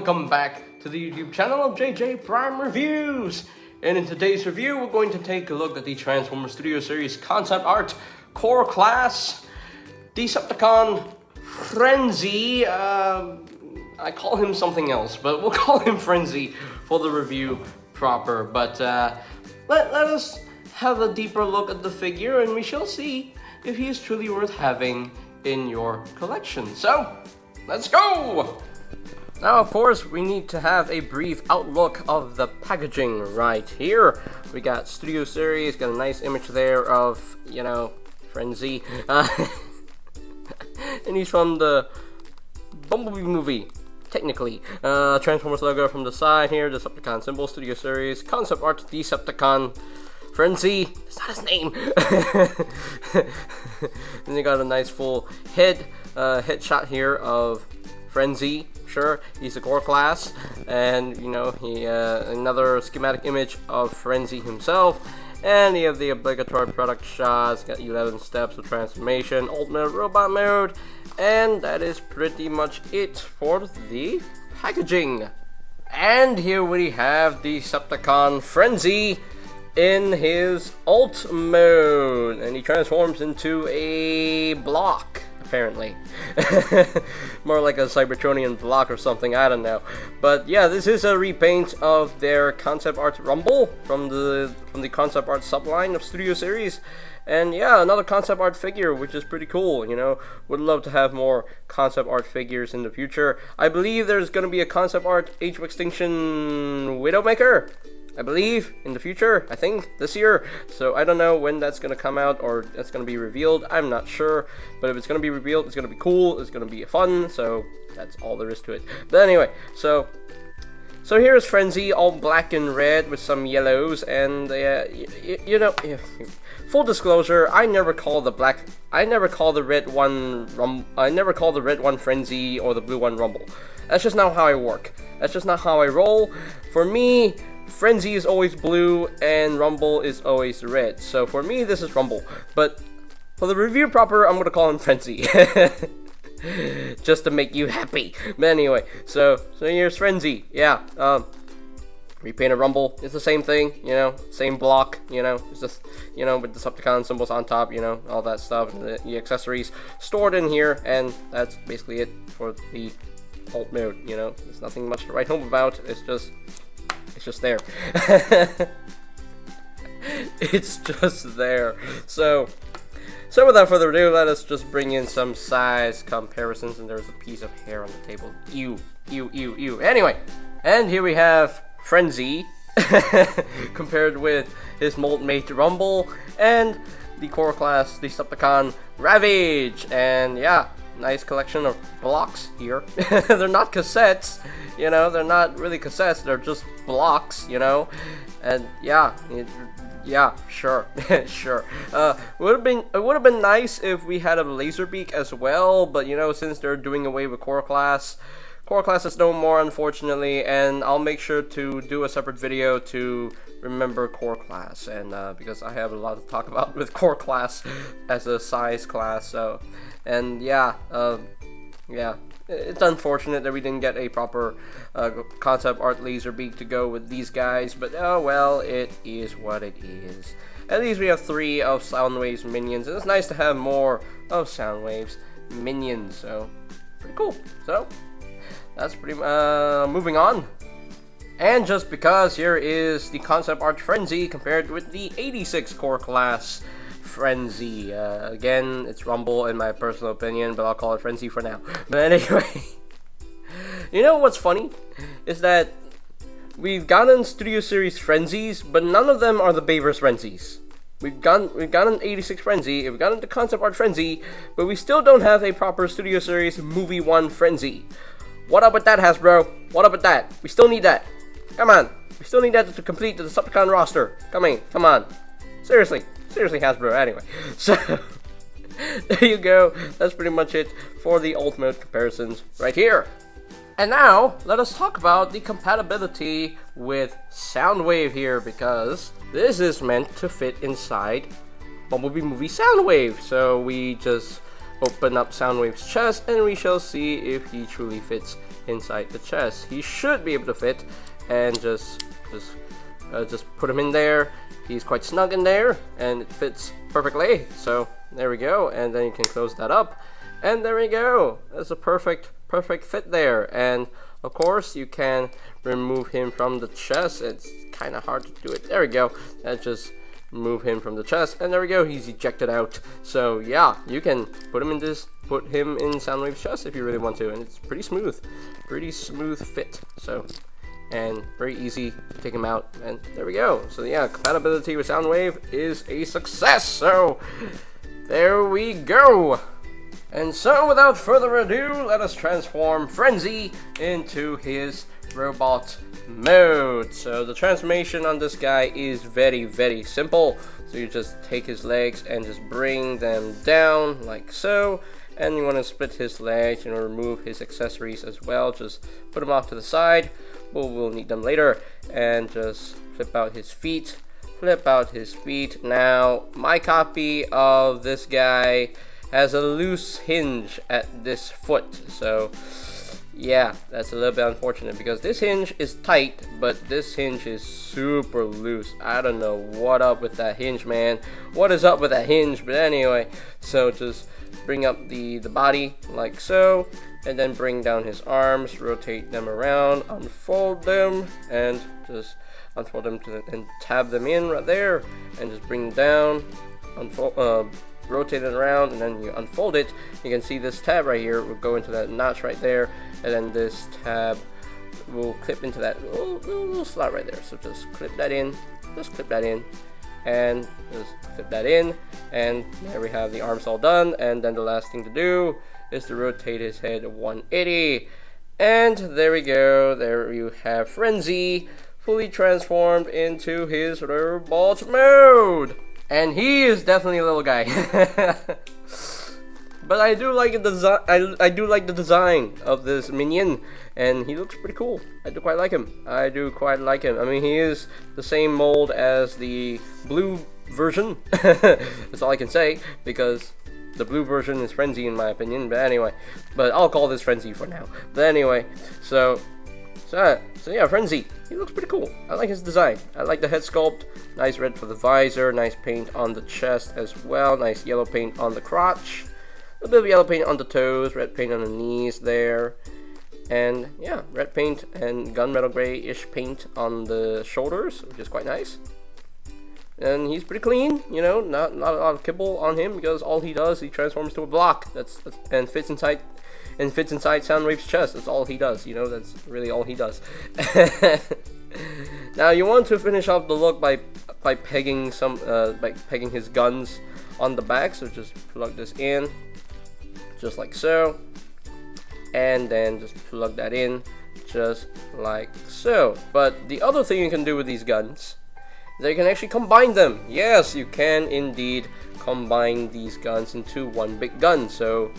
welcome back to the YouTube channel of JJ Prime Reviews. And in today's review, we're going to take a look at the Transformers Studio Series concept art, core class, Decepticon Frenzy. I call him something else, but we'll call him Frenzy for the review proper. But let us have a deeper look at the figure, and we shall see if he is truly worth having in your collection. So, let's go! Now, of course, we need to have a brief outlook of the packaging right here. We got Studio Series, got a nice image there of, you know, Frenzy. And he's from the Bumblebee movie, technically. Transformers logo from the side here, Decepticon symbol, Studio Series, concept art, Decepticon Frenzy. It's not his name. Then you got a nice full head shot here of Frenzy. Sure, he's a core class, and you know, he another schematic image of Frenzy himself, and you have the obligatory product shots. Got 11 steps of transformation, ultimate robot mode, and that is pretty much it for the packaging. And here we have the Decepticon Frenzy in his ult mode, and he transforms into a block. Apparently. More like a Cybertronian block or something, I don't know. But yeah, this is a repaint of their concept art Rumble from the concept art subline of Studio Series. And yeah, another concept art figure, which is pretty cool, you know. Would love to have more concept art figures in the future. I believe there's going to be a concept art Age of Extinction Widowmaker, I believe, in the future, I think, this year. So I don't know when that's going to come out or that's going to be revealed. I'm not sure. But if it's going to be revealed, it's going to be cool. It's going to be fun. So that's all there is to it. But anyway, so here's Frenzy, all black and red with some yellows. And, you know, full disclosure, I never call the red one Frenzy or the blue one Rumble. That's just not how I work. That's just not how I roll. For me, Frenzy is always blue and Rumble is always red. So for me, this is Rumble. But for the review proper, I'm going to call him Frenzy. Just to make you happy. But anyway, so here's Frenzy. Yeah, repainted Rumble. It's the same thing, you know, same block, you know. It's just, you know, with the Decepticon symbols on top, you know, all that stuff. The accessories stored in here. And that's basically it for the alt mode, you know. There's nothing much to write home about. It's just there. It's just there. So without further ado, let us just bring in some size comparisons. And there's a piece of hair on the table. Ew. Anyway, and here we have Frenzy compared with his mold mate Rumble and the core class Decepticon Ravage. And yeah, nice collection of blocks here. They're not cassettes, you know, they're not really cassettes, they're just blocks, you know. And yeah, sure. Sure. It would have been nice if we had a laser beak as well, but you know, since they're doing away with core class is no more, unfortunately, and I'll make sure to do a separate video to remember core class, and because I have a lot to talk about with core class as a size class. So, and yeah, it's unfortunate that we didn't get a proper concept art laser beak to go with these guys, but oh well, it is what it is. At least we have 3 of Soundwave's minions, and it's nice to have more of Soundwave's minions, so pretty cool. So that's pretty moving on. And just because, here is the concept art Frenzy compared with the 86 core class Frenzy. Again, it's Rumble in my personal opinion, but I'll call it Frenzy for now. But anyway, you know what's funny? Is that we've gotten Studio Series Frenzies, but none of them are the Bayverse Frenzies. We've gotten 86 Frenzy, we've gotten the concept art Frenzy, but we still don't have a proper Studio Series Movie 1 Frenzy. What up with that, Hasbro? What up with that? We still need that. Come on. We still need that to complete the Decepticon roster. Come on. Seriously, Hasbro. Anyway, so there you go. That's pretty much it for the ultimate comparisons right here. And now, let us talk about the compatibility with Soundwave here, because this is meant to fit inside Bumblebee movie Soundwave. So we just open up Soundwave's chest and we shall see if he truly fits inside the chest. He should be able to fit, and just put him in there. He's quite snug in there, and it fits perfectly. So there we go, and then you can close that up, and there we go. That's a perfect fit there. And of course, you can remove him from the chest. It's kind of hard to do it. There we go. And just move him from the chest, and there we go. He's ejected out. So yeah, you can put him in Soundwave's chest if you really want to, and it's pretty smooth fit. So, and very easy to take him out, and there we go. So yeah, compatibility with Soundwave is a success. So there we go. And so without further ado, let us transform Frenzy into his robot mode. So the transformation on this guy is very simple. So you just take his legs and just bring them down like so. And you want to split his legs, remove his accessories as well. Just put them off to the side. We'll need them later. And just flip out his feet. Now, my copy of this guy has a loose hinge at this foot. So yeah, that's a little bit unfortunate because this hinge is tight, but this hinge is super loose. I don't know what up with that hinge, man. What is up with that hinge? But anyway, so just bring up the body like so, and then bring down his arms, rotate them around, unfold them, and just unfold them and tab them in right there, and just bring them down, unfold, rotate it around, and then you unfold it. You can see this tab right here will go into that notch right there, and then this tab will clip into that little slot right there. So just clip that in, and just clip that in, and there we have the arms all done. And then the last thing to do is to rotate his head 180, and there we go. There you have Frenzy fully transformed into his robot mode. And he is definitely a little guy. But I do like the design. I do like the design of this minion, and he looks pretty cool. I do quite like him. I mean, he is the same mold as the blue version. That's all I can say, because the blue version is Frenzy in my opinion. But anyway, I'll call this Frenzy for now. But anyway, so yeah, Frenzy. He looks pretty cool. I like his design. I like the head sculpt. Nice red for the visor. Nice paint on the chest as well. Nice yellow paint on the crotch. A bit of yellow paint on the toes. Red paint on the knees there. And yeah, red paint and gunmetal grayish paint on the shoulders, which is quite nice. And he's pretty clean. Not a lot of kibble on him, because all he does, he transforms to a block. And fits inside Soundwave's chest. That's all he does. That's really all he does. Now you want to finish off the look by pegging his guns on the back. So just plug this in, just like so, and then just plug that in, just like so. But the other thing you can do with these guns, that you can actually combine them. Yes, you can indeed combine these guns into one big gun. So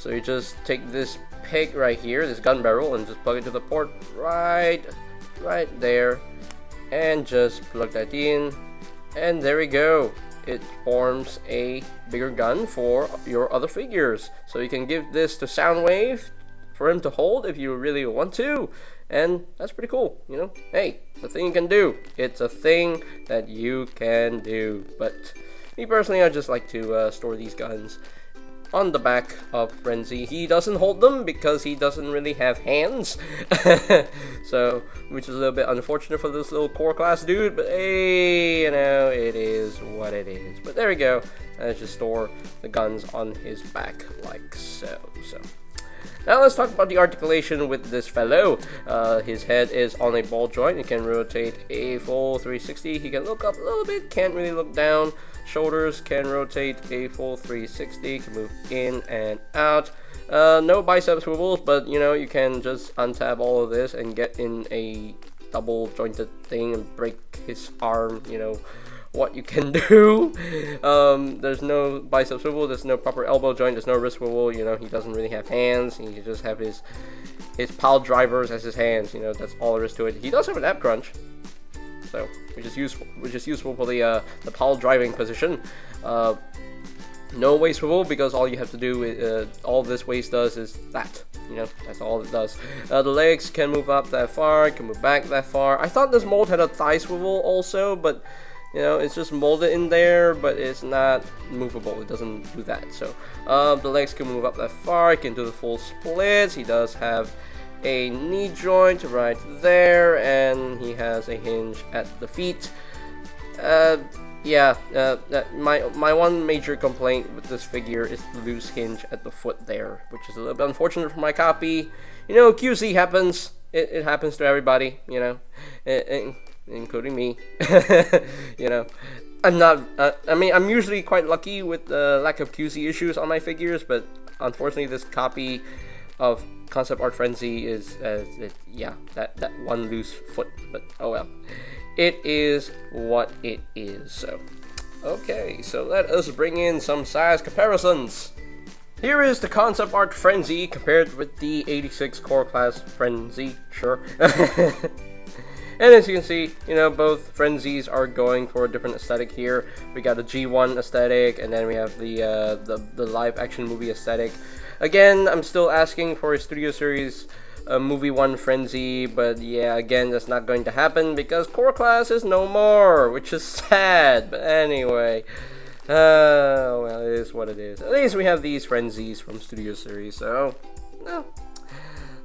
you just take this peg right here, this gun barrel, and just plug it to the port right there, and just plug that in, and there we go. It forms a bigger gun for your other figures. So you can give this to Soundwave for him to hold if you really want to, and that's pretty cool. Hey, it's a thing you can do. It's a thing that you can do. But me personally, I just like to store these guns on the back of Frenzy. He doesn't hold them because he doesn't really have hands. So, which is a little bit unfortunate for this little core class dude, but hey, it is what it is. But there we go. I just store the guns on his back like so. Now let's talk about the articulation with this fellow. His head is on a ball joint. He can rotate a full 360. He can look up a little bit, can't really look down. Shoulders can rotate a full 360, can move in and out. No bicep swivels, but you can just untab all of this and get in a double jointed thing and break his arm. What you can do. There's no bicep swivel, there's no proper elbow joint, there's no wrist swivel. He doesn't really have hands. He just have his pile drivers as his hands. That's all there is to it. He does have an ab crunch, so which is useful for the pile driving position. No waist swivel, because all you have to do is, all this waist does is that. You know, that's all it does. The legs can move up that far, can move back that far. I thought this mold had a thigh swivel also, but you know, it's just molded in there, but it's not movable. It doesn't do that. So the legs can move up that far. It can do the full splits. He does have a knee joint right there, and he has a hinge at the feet. My one major complaint with this figure is the loose hinge at the foot there, which is a little bit unfortunate for my copy. You know, QC happens. It happens to everybody, you know, including me. You know, I'm not. I mean, I'm usually quite lucky with the lack of QC issues on my figures, but unfortunately, this copy of Concept Art Frenzy is, that one loose foot. But oh well. It is what it is. So, okay, so let us bring in some size comparisons. Here is the Concept Art Frenzy compared with the 86 Core Class Frenzy, sure. And as you can see, you know, both Frenzies are going for a different aesthetic here. We got a G1 aesthetic, and then we have the live action movie aesthetic. Again, I'm still asking for a Studio Series Movie 1 Frenzy, but yeah, again, that's not going to happen because Core Class is no more, which is sad. But anyway, well, it is what it is. At least we have these Frenzies from Studio Series, so no,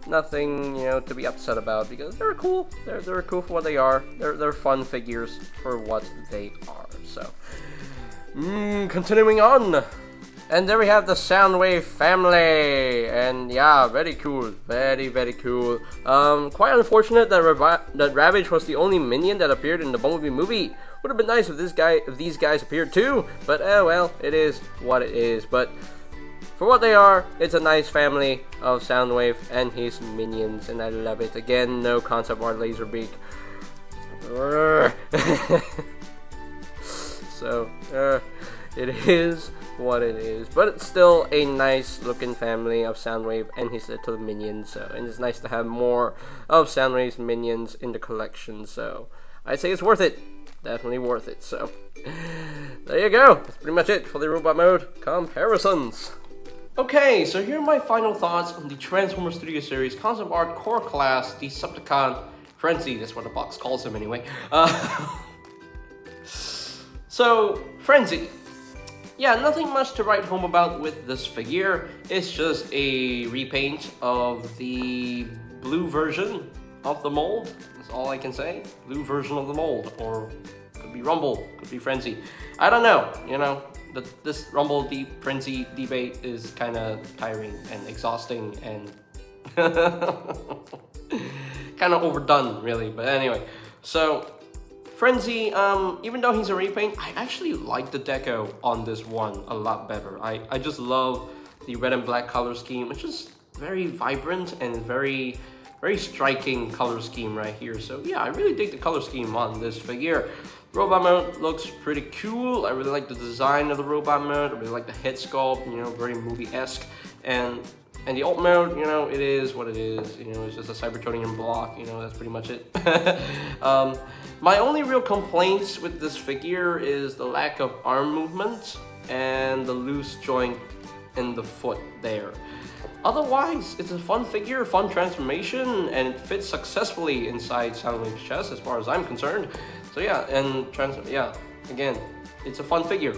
nothing, you know, to be upset about because they're cool. They're cool for what they are. They're fun figures for what they are. So, continuing on. And there we have the Soundwave family, and yeah, very cool, very cool. Quite unfortunate that Ravage was the only minion that appeared in the Bumblebee movie. Would have been nice if these guys appeared too, but well, it is what it is. But for what they are, it's a nice family of Soundwave and his minions, and I love it. Again, no concept art Laserbeak. So, it is what it is, but it's still a nice looking family of Soundwave and his little minions. So, and it's nice to have more of Soundwave's minions in the collection. So, I'd say it's worth it. Definitely worth it. So, there you go. That's pretty much it for the robot mode comparisons. Okay, so here are my final thoughts on the Transformers Studio Series Concept Art Core Class Decepticon Frenzy. That's what the box calls him anyway. So, Frenzy. Yeah, nothing much to write home about with this figure. It's just a repaint of the blue version of the mold. That's all I can say. Blue version of the mold. Or could be Rumble, could be Frenzy. I don't know, you know. This Rumble Frenzy debate is kind of tiring and exhausting and kind of overdone, really. But anyway, so Frenzy, even though he's a repaint, I actually like the deco on this one a lot better. I just love the red and black color scheme, which is very vibrant and very striking color scheme right here. So yeah, I really dig the color scheme on this figure. Robot mode looks pretty cool. I really like the design of the robot mode. I really like the head sculpt, you know, very movie-esque. And the alt mode, you know, it is what it is. You know, it's just a Cybertronian block, you know, that's pretty much it. My only real complaints with this figure is the lack of arm movement and the loose joint in the foot there. Otherwise, it's a fun figure, fun transformation, and it fits successfully inside Soundwave's chest as far as I'm concerned. So yeah, and again, it's a fun figure.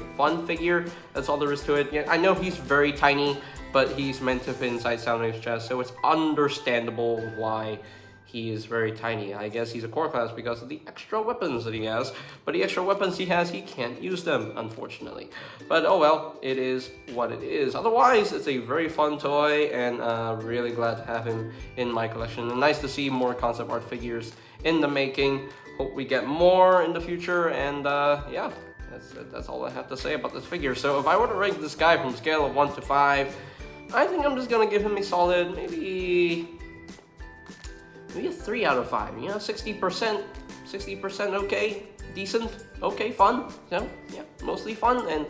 That's all there is to it. Yeah, I know he's very tiny, but he's meant to fit inside Soundwave's chest, so it's understandable why he is very tiny. I guess he's a core class because of the extra weapons that he has, but the extra weapons he has, he can't use them, unfortunately. But oh well, it is what it is. Otherwise, it's a very fun toy, and really glad to have him in my collection. And nice to see more concept art figures in the making. Hope we get more in the future, and yeah, that's all I have to say about this figure. So if I were to rank this guy from a scale of 1 to 5, I think I'm just gonna give him a solid, maybe a 3 out of 5. You know, 60%, okay, decent, okay, fun. So yeah, mostly fun, and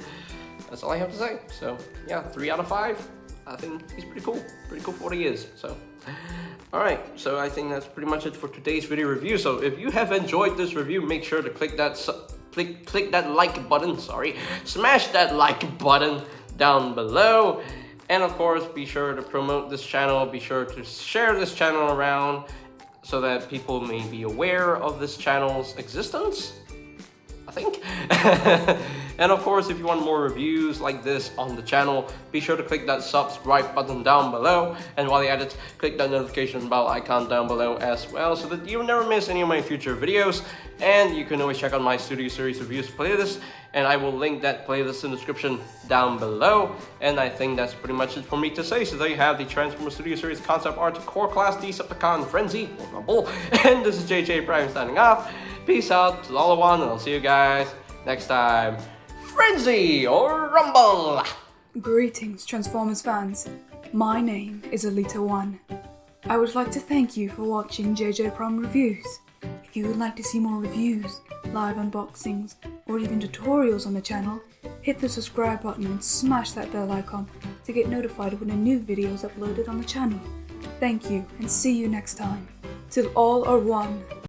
that's all I have to say. So yeah, 3 out of 5. I think he's pretty cool for what he is. So. Alright, so I think that's pretty much it for today's video review. So if you have enjoyed this review, make sure to click that like button, smash that like button down below. And of course, be sure to promote this channel, be sure to share this channel around so that people may be aware of this channel's existence, I think. And of course, if you want more reviews like this on the channel, be sure to click that subscribe button down below, and while you're at it, click that notification bell icon down below as well, so that you never miss any of my future videos. And you can always check out my Studio Series reviews playlist, and I will link that playlist in the description down below. And I think that's pretty much it for me to say. So there you have the Transformers Studio Series concept art core class Decepticon Frenzy or Rumble. And this is JJ Prime signing off. Peace out to all of one, and I'll see you guys next time. Frenzy or Rumble! Greetings, Transformers fans. My name is Alita1. I would like to thank you for watching JJ Prime Reviews. If you would like to see more reviews, live unboxings, or even tutorials on the channel, hit the subscribe button and smash that bell icon to get notified when a new video is uploaded on the channel. Thank you, and see you next time. Till all are one.